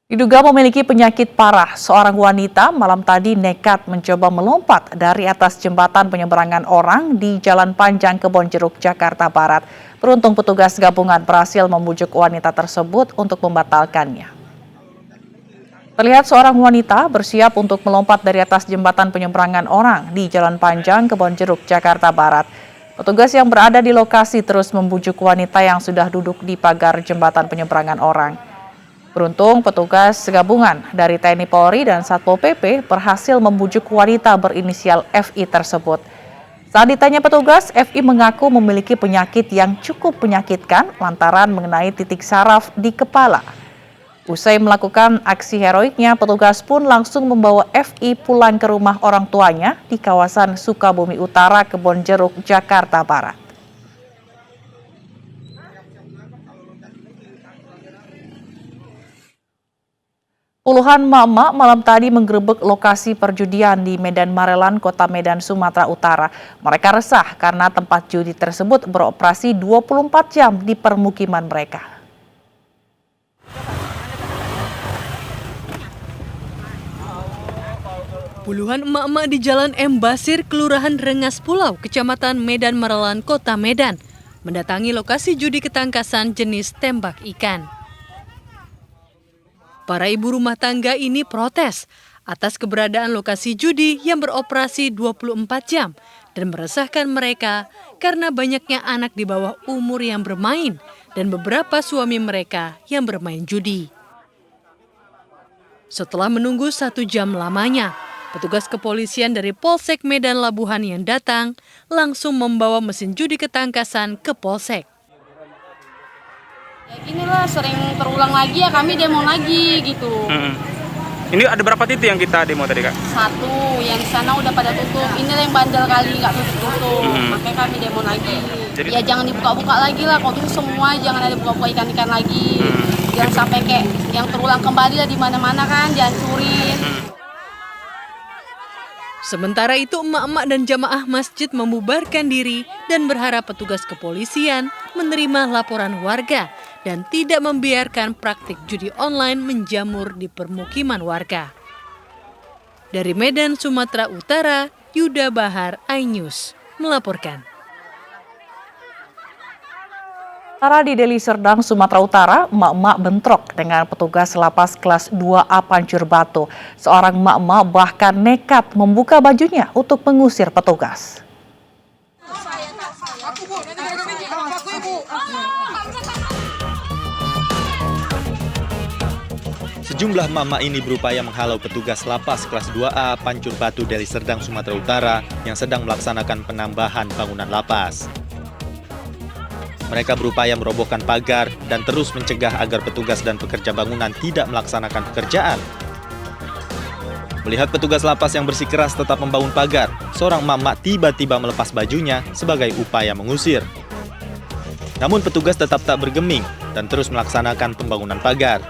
Diduga memiliki penyakit parah, seorang wanita malam tadi nekat mencoba melompat dari atas jembatan penyeberangan orang di Jalan Panjang Kebonjeruk, Jakarta Barat. Beruntung petugas gabungan berhasil membujuk wanita tersebut untuk membatalkannya. Terlihat seorang wanita bersiap untuk melompat dari atas jembatan penyeberangan orang di Jalan Panjang Kebonjeruk, Jakarta Barat. Petugas yang berada di lokasi terus membujuk wanita yang sudah duduk di pagar jembatan penyeberangan orang. Beruntung petugas gabungan dari TNI Polri dan Satpol PP berhasil membujuk wanita berinisial FI tersebut. Saat ditanya petugas, FI mengaku memiliki penyakit yang cukup menyakitkan lantaran mengenai titik saraf di kepala. Usai melakukan aksi heroiknya, petugas pun langsung membawa FI pulang ke rumah orang tuanya di kawasan Sukabumi Utara, Kebonjeruk, Jakarta Barat. Puluhan emak-emak malam tadi menggerebek lokasi perjudian di Medan Marelan, Kota Medan, Sumatera Utara. Mereka resah karena tempat judi tersebut beroperasi 24 jam di permukiman mereka. Puluhan emak-emak di Jalan M. Basir, Kelurahan Rengas Pulau, Kecamatan Medan Marelan, Kota Medan, mendatangi lokasi judi ketangkasan jenis tembak ikan. Para ibu rumah tangga ini protes atas keberadaan lokasi judi yang beroperasi 24 jam dan meresahkan mereka karena banyaknya anak di bawah umur yang bermain dan beberapa suami mereka yang bermain judi. Setelah menunggu 1 jam lamanya, petugas kepolisian dari Polsek Medan Labuhan yang datang langsung membawa mesin judi ketangkasan ke Polsek. Ya ginilah, sering terulang lagi ya kami demo lagi gitu. Ini ada berapa titik yang kita demo tadi, Kak? 1, yang di sana udah pada tutup. Ini yang bandel kali nggak tutup-tutup. Makanya kami demo lagi. Jadi, ya jangan dibuka-buka lagi lah, kalau bisa semua jangan ada buka-buka ikan-ikan lagi. Jangan sampai kayak yang terulang kembali lah di mana-mana kan, dihancurin. Sementara itu, emak-emak dan jamaah masjid membubarkan diri dan berharap petugas kepolisian menerima laporan warga dan tidak membiarkan praktik judi online menjamur di permukiman warga. Dari Medan, Sumatera Utara, Yuda Bahar, iNews melaporkan. Sementara di Deli Serdang, Sumatera Utara, emak-emak bentrok dengan petugas lapas kelas 2A Pancur Batu. Seorang emak-emak bahkan nekat membuka bajunya untuk mengusir petugas. Sejumlah emak-emak ini berupaya menghalau petugas lapas kelas 2A Pancur Batu Deli Serdang, Sumatera Utara yang sedang melaksanakan penambahan bangunan lapas. Mereka berupaya merobohkan pagar dan terus mencegah agar petugas dan pekerja bangunan tidak melaksanakan pekerjaan. Melihat petugas lapas yang bersikeras tetap membangun pagar, seorang emak-emak tiba-tiba melepas bajunya sebagai upaya mengusir. Namun petugas tetap tak bergeming dan terus melaksanakan pembangunan pagar.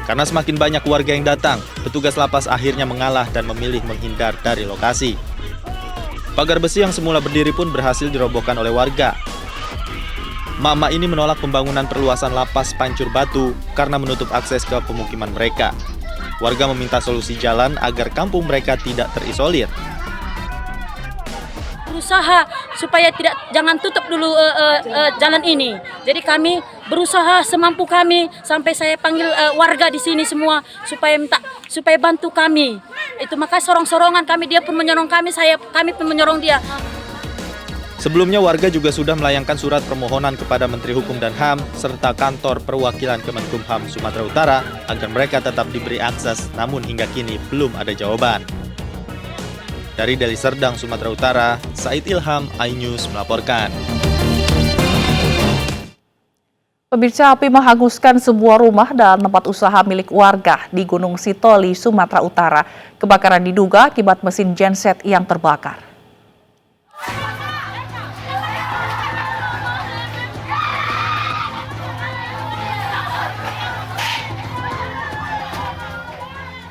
Karena semakin banyak warga yang datang, petugas lapas akhirnya mengalah dan memilih menghindar dari lokasi. Pagar besi yang semula berdiri pun berhasil dirobohkan oleh warga. Emak-emak ini menolak pembangunan perluasan lapas Pancur Batu karena menutup akses ke pemukiman mereka. Warga meminta solusi jalan agar kampung mereka tidak terisolir. Berusaha supaya jangan tutup dulu jalan ini. Jadi kami berusaha semampu kami sampai saya panggil warga di sini semua supaya bantu kami. Itu maka sorong-sorongan kami, dia pun menyorong kami, kami pun menyorong dia. Sebelumnya warga juga sudah melayangkan surat permohonan kepada Menteri Hukum dan HAM serta kantor perwakilan Kemenkumham Sumatera Utara agar mereka tetap diberi akses, namun hingga kini belum ada jawaban. Dari Deli Serdang, Sumatera Utara, Said Ilham, iNews melaporkan. Pemirsa, api menghanguskan sebuah rumah dan tempat usaha milik warga di Gunung Sitoli, Sumatera Utara. Kebakaran diduga akibat mesin genset yang terbakar.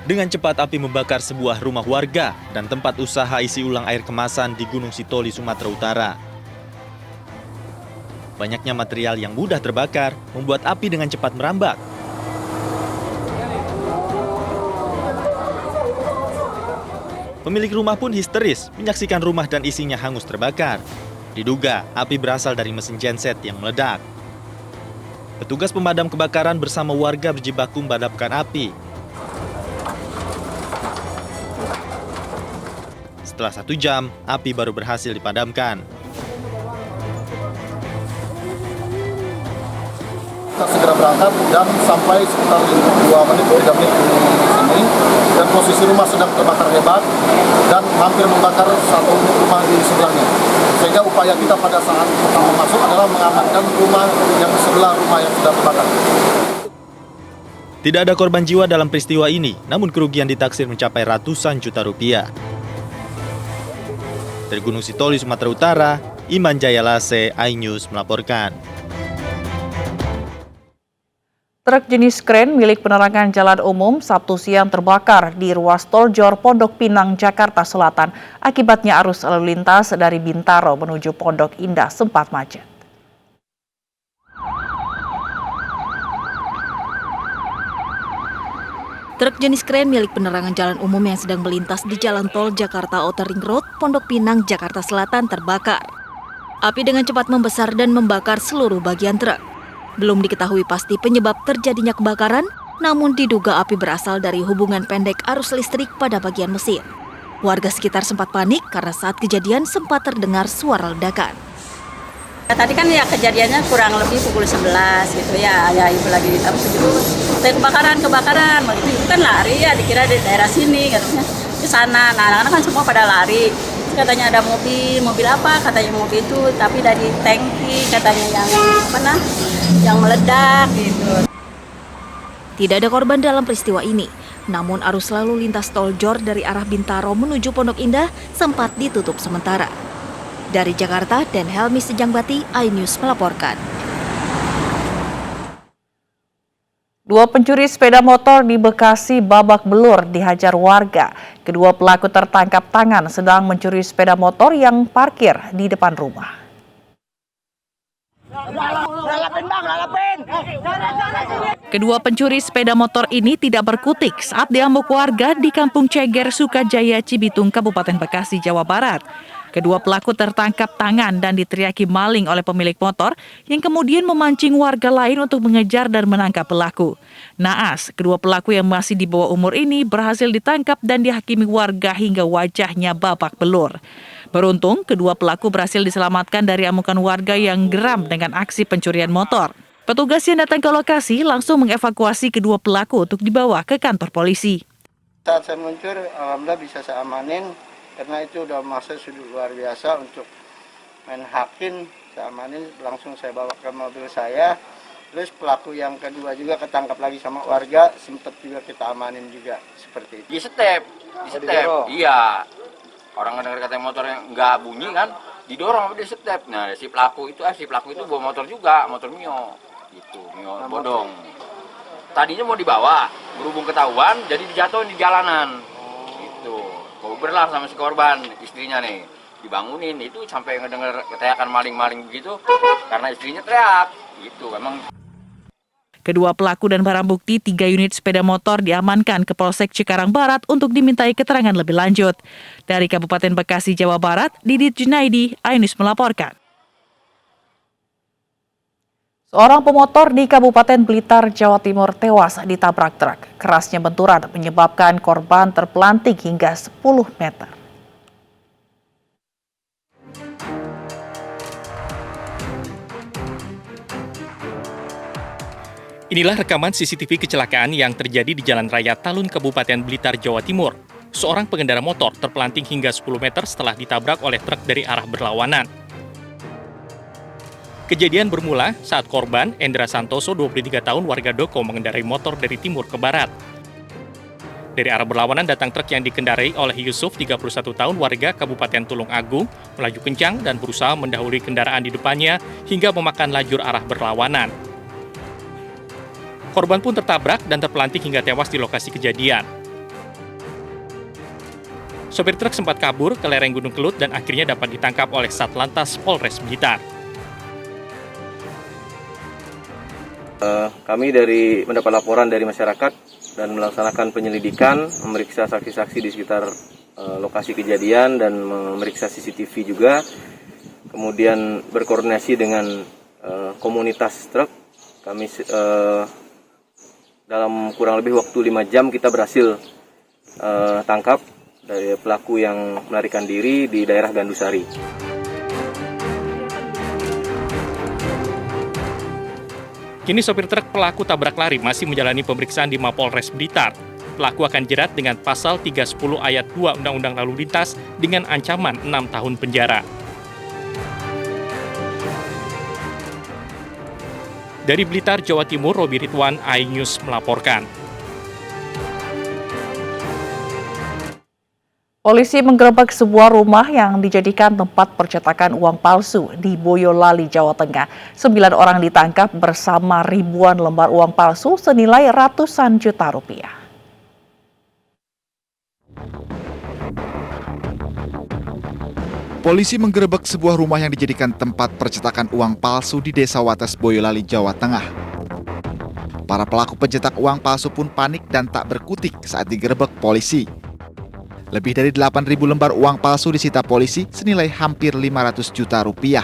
Dengan cepat api membakar sebuah rumah warga dan tempat usaha isi ulang air kemasan di Gunung Sitoli, Sumatera Utara. Banyaknya material yang mudah terbakar membuat api dengan cepat merambat. Pemilik rumah pun histeris menyaksikan rumah dan isinya hangus terbakar. Diduga api berasal dari mesin genset yang meledak. Petugas pemadam kebakaran bersama warga berjibaku memadamkan api. Setelah 1 jam, api baru berhasil dipadamkan. Kita segera berangkat dan sampai sekitar 2 menit, 3 menit di sini. Dan posisi rumah sedang terbakar hebat dan hampir membakar satu unit rumah di sebelahnya. Sehingga upaya kita pada saat pertama masuk adalah mengamankan rumah yang sebelah rumah yang sudah terbakar. Tidak ada korban jiwa dalam peristiwa ini, namun kerugian ditaksir mencapai ratusan juta rupiah. Dari Gunung Sitoli, Sumatera Utara, Iman Jayalase, iNews melaporkan. Truk jenis kren milik penerangan jalan umum Sabtu siang terbakar di ruas tol Jor Pondok Pinang, Jakarta Selatan. Akibatnya arus lalu lintas dari Bintaro menuju Pondok Indah sempat macet. Truk jenis kren milik penerangan jalan umum yang sedang melintas di jalan tol Jakarta Outer Ring Road, Pondok Pinang, Jakarta Selatan terbakar. Api dengan cepat membesar dan membakar seluruh bagian truk. Belum diketahui pasti penyebab terjadinya kebakaran, namun diduga api berasal dari hubungan pendek arus listrik pada bagian mesin. Warga sekitar sempat panik karena saat kejadian sempat terdengar suara ledakan. Tadi kan ya kejadiannya kurang lebih pukul 11 gitu ya ibu lagi kebakaran, itu kan lari ya, dikira di daerah sini katanya ke sana. Nah, anak-anak kan semua pada lari. Katanya ada mobil apa, katanya mobil itu tapi dari tangki katanya yang meledak gitu. Tidak ada korban dalam peristiwa ini, namun arus lalu lintas tol Jor dari arah Bintaro menuju Pondok Indah sempat ditutup sementara. Dari Jakarta, dan Helmi Sejangbati, iNews melaporkan. 2 pencuri sepeda motor di Bekasi babak belur dihajar warga. Kedua pelaku tertangkap tangan sedang mencuri sepeda motor yang parkir di depan rumah. Kedua pencuri sepeda motor ini tidak berkutik saat diamuk warga di Kampung Ceger, Sukajaya, Cibitung, Kabupaten Bekasi, Jawa Barat. Kedua pelaku tertangkap tangan dan diteriaki maling oleh pemilik motor yang kemudian memancing warga lain untuk mengejar dan menangkap pelaku. Naas, kedua pelaku yang masih di bawah umur ini berhasil ditangkap dan dihakimi warga hingga wajahnya babak belur. Beruntung, kedua pelaku berhasil diselamatkan dari amukan warga yang geram dengan aksi pencurian motor. Petugas yang datang ke lokasi langsung mengevakuasi kedua pelaku untuk dibawa ke kantor polisi. Saat saya meluncur, alhamdulillah bisa saya amanin. Karena itu udah masa sudah luar biasa untuk main hakim, saya amanin, langsung saya bawa ke mobil saya. Terus pelaku yang kedua juga ketangkap lagi sama warga, sempat juga kita amanin juga seperti itu. Di step, iya. Orang dengar kata motor yang nggak bunyi kan, didorong di step. Nah si pelaku itu bawa motor juga, motor Mio, gitu, Mio bodong. Tadinya mau dibawa, berhubung ketahuan, jadi dijatuhin di jalanan, gitu. Berlah sama si korban, istrinya nih, dibangunin, itu sampai ngedenger teriakan maling-maling begitu, karena istrinya teriak, gitu, memang. Kedua pelaku dan barang bukti 3 unit sepeda motor diamankan ke Polsek Cikarang Barat untuk dimintai keterangan lebih lanjut. Dari Kabupaten Bekasi, Jawa Barat, Didit Junaidi, iNews melaporkan. Seorang pemotor di Kabupaten Blitar, Jawa Timur tewas ditabrak truk. Kerasnya benturan menyebabkan korban terpelanting hingga 10 meter. Inilah rekaman CCTV kecelakaan yang terjadi di Jalan Raya Talun, Kabupaten Blitar, Jawa Timur. Seorang pengendara motor terpelanting hingga 10 meter setelah ditabrak oleh truk dari arah berlawanan. Kejadian bermula saat korban, Endra Santoso, 23 tahun, warga Doko, mengendarai motor dari timur ke barat. Dari arah berlawanan datang truk yang dikendarai oleh Yusuf, 31 tahun, warga Kabupaten Tulung Agung, melaju kencang dan berusaha mendahului kendaraan di depannya hingga memakan lajur arah berlawanan. Korban pun tertabrak dan terpelanting hingga tewas di lokasi kejadian. Sopir truk sempat kabur ke lereng Gunung Kelut dan akhirnya dapat ditangkap oleh Satlantas Polres Blitar. Kami mendapat laporan dari masyarakat dan melaksanakan penyelidikan, memeriksa saksi-saksi di sekitar lokasi kejadian dan memeriksa CCTV juga. Kemudian berkoordinasi dengan komunitas truk. Kami dalam kurang lebih waktu 5 jam kita berhasil tangkap dari pelaku yang melarikan diri di daerah Gandusari. Kini sopir truk pelaku tabrak lari masih menjalani pemeriksaan di Mapolres Blitar. Pelaku akan jerat dengan pasal 310 ayat 2 Undang-Undang Lalu Lintas dengan ancaman 6 tahun penjara. Dari Blitar, Jawa Timur, Robi Ridwan, iNews melaporkan. Polisi menggerebek sebuah rumah yang dijadikan tempat percetakan uang palsu di Boyolali, Jawa Tengah. 9 orang ditangkap bersama ribuan lembar uang palsu senilai ratusan juta rupiah. Polisi menggerebek sebuah rumah yang dijadikan tempat percetakan uang palsu di Desa Wates, Boyolali, Jawa Tengah. Para pelaku pencetak uang palsu pun panik dan tak berkutik saat digerebek polisi. Lebih dari 8.000 lembar uang palsu disita polisi senilai hampir 500 juta rupiah.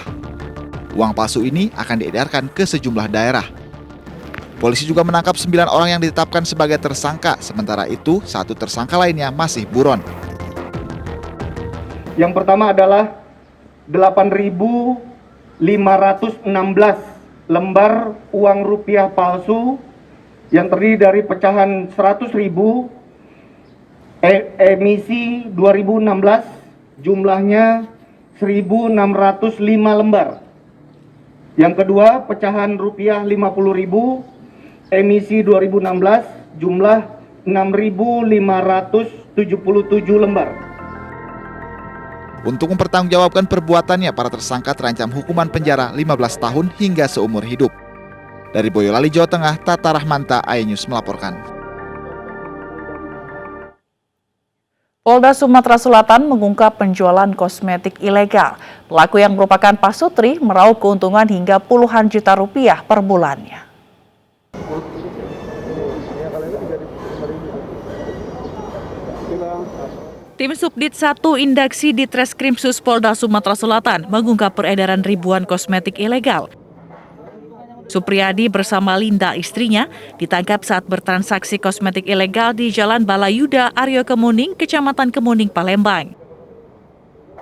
Uang palsu ini akan diedarkan ke sejumlah daerah. Polisi juga menangkap 9 orang yang ditetapkan sebagai tersangka, sementara itu 1 tersangka lainnya masih buron. Yang pertama adalah 8.516 lembar uang rupiah palsu yang terdiri dari pecahan 100.000 emisi 2016, jumlahnya 1.605 lembar. Yang kedua, pecahan rupiah 50.000 emisi 2016, jumlah 6.577 lembar. Untuk mempertanggungjawabkan perbuatannya, para tersangka terancam hukuman penjara 15 tahun hingga seumur hidup. Dari Boyolali, Jawa Tengah, Tata Rahmanta, iNews melaporkan. Polda Sumatera Selatan mengungkap penjualan kosmetik ilegal. Pelaku yang merupakan pasutri meraup keuntungan hingga puluhan juta rupiah per bulannya. Tim Subdit 1 Indaksi Ditreskrimsus Polda Sumatera Selatan mengungkap peredaran ribuan kosmetik ilegal. Supriyadi bersama Linda, istrinya, ditangkap saat bertransaksi kosmetik ilegal di Jalan Balayuda, Aryo Kemuning, Kecamatan Kemuning, Palembang.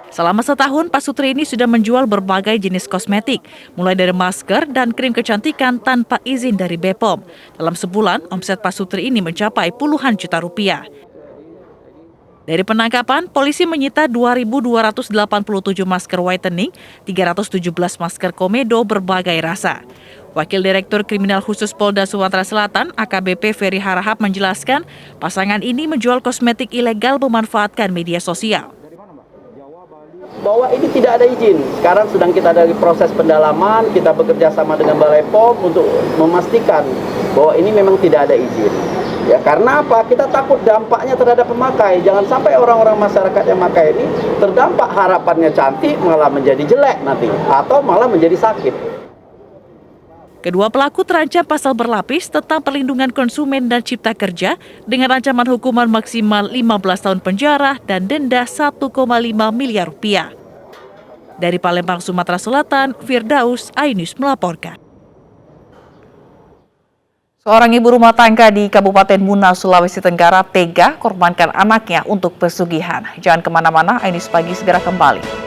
Selama setahun, Pak Sutri ini sudah menjual berbagai jenis kosmetik, mulai dari masker dan krim kecantikan tanpa izin dari BPOM. Dalam sebulan, omset Pak Sutri ini mencapai puluhan juta rupiah. Dari penangkapan, polisi menyita 2.287 masker whitening, 317 masker komedo berbagai rasa. Wakil Direktur Kriminal Khusus Polda Sumatera Selatan, AKBP Ferry Harahap menjelaskan, pasangan ini menjual kosmetik ilegal memanfaatkan media sosial. Bahwa ini tidak ada izin. Sekarang sedang kita ada proses pendalaman, kita bekerja sama dengan Balai POM untuk memastikan bahwa ini memang tidak ada izin. Ya, karena apa? Kita takut dampaknya terhadap pemakai. Jangan sampai orang-orang masyarakat yang pakai ini terdampak harapannya cantik malah menjadi jelek nanti atau malah menjadi sakit. Kedua pelaku terancam pasal berlapis tentang perlindungan konsumen dan cipta kerja dengan ancaman hukuman maksimal 15 tahun penjara dan denda 1,5 miliar rupiah. Dari Palembang, Sumatera Selatan, Firdaus, iNews melaporkan. Seorang ibu rumah tangga di Kabupaten Muna, Sulawesi Tenggara tega korbankan anaknya untuk pesugihan. Jangan kemana-mana, iNews Pagi segera kembali.